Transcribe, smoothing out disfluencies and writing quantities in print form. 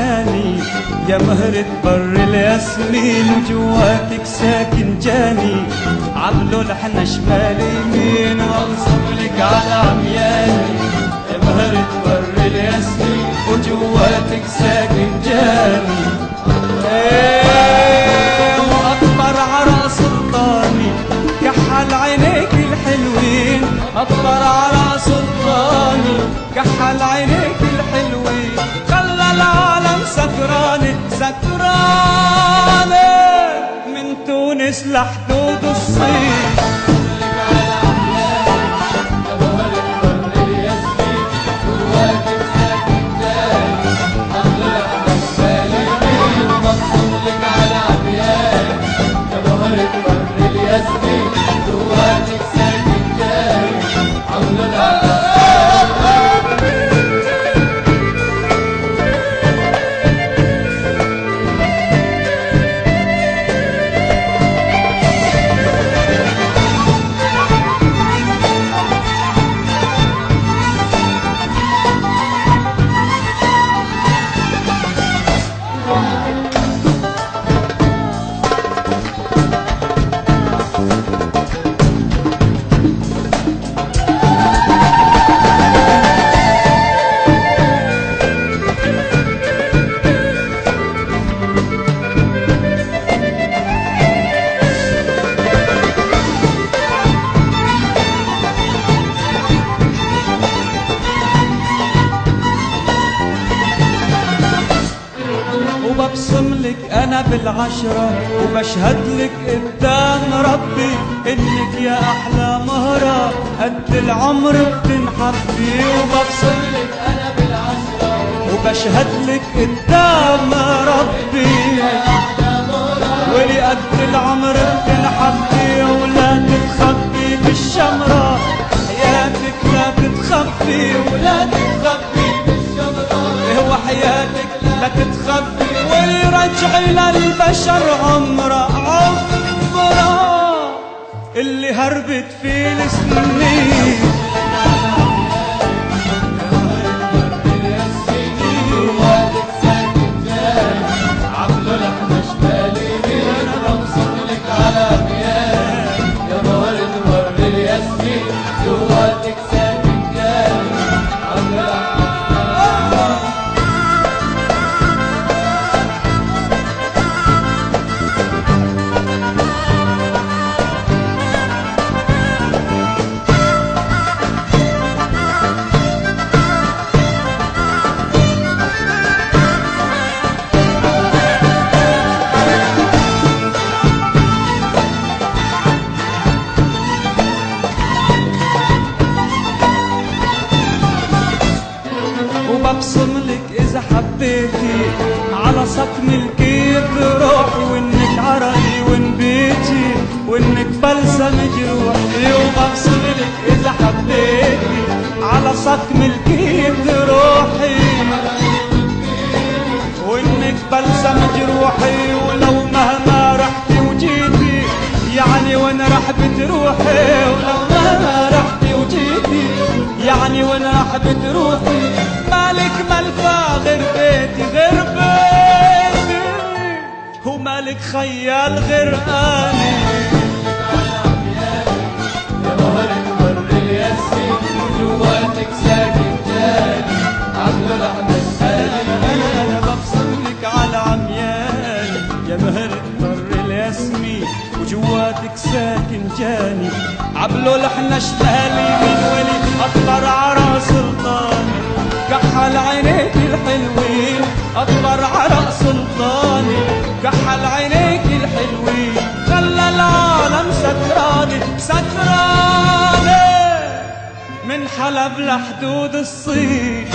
جاني، يا مهرة بر الياسمين جواتك ساكن جاني، عملوا لحنا شمال يمين وانصب لك على عمياني، يا مهرة بر الياسمين وجواتك ساكن جاني. واكبر عرق سلطاني كحل عينيك الحلوين، اكبر عرق سلطاني كحل عينيك الحلوين، خلى العالم سكراني سكراني من تونس لحدود الصين. وببصم لك انا بالعشرة وبشهد لك قدام ربي انك يا احلى مهرة قد العمر بتنحبي. وببصم لك انا بالعشرة وبشهد لك قدام ربي يا احلى مهرة ولي قد العمر بتنحبي. ولا تتخبي بالشمرة حياتك لا تتخبي، ولا تتخبي بالشمرة وحياتك لا تتخبي، ويرجعي للبشر عمره عمره اللي هربت فيه السنين. جواتك ساكن جاني عملوا لحنا شمال يمين، انا ببصم لك على عميان يا مهرة بر الياسمين، جواتك ساكن جاني عملوا لحنا وببصم لك إذا حبيتي على صكم الكيف روحي، وإنك عرقي وإن بيتي وإنك بلسم جروحي. وببصم لك إذا حبيتي على صكم الكيف روحي، وإنك بلسم جروحي. ولو مهما رحتي وجيتي يعني وين راح بتروحي، ولو مهما رحتي وجيتي يعني وين راح بتروحي. مالك ملفى غير بيتي غير بيتي، ومالك خيال غير اني. يا مهرة بر الياسمين جواتك ساكن جاني عملوا لحنا السالي، انا ببصم لك على عمياني يا مهرة بر الياسمين وجواتك ساكن جاني، عملوا لحنا شمال يمين ولي اكبر عرق سلطاني كحل عينيك الحلوين، اكبر عرق سلطاني كحل عينيك الحلوين، خلى العالم سكراني سكراني من حلب لحدود الصين.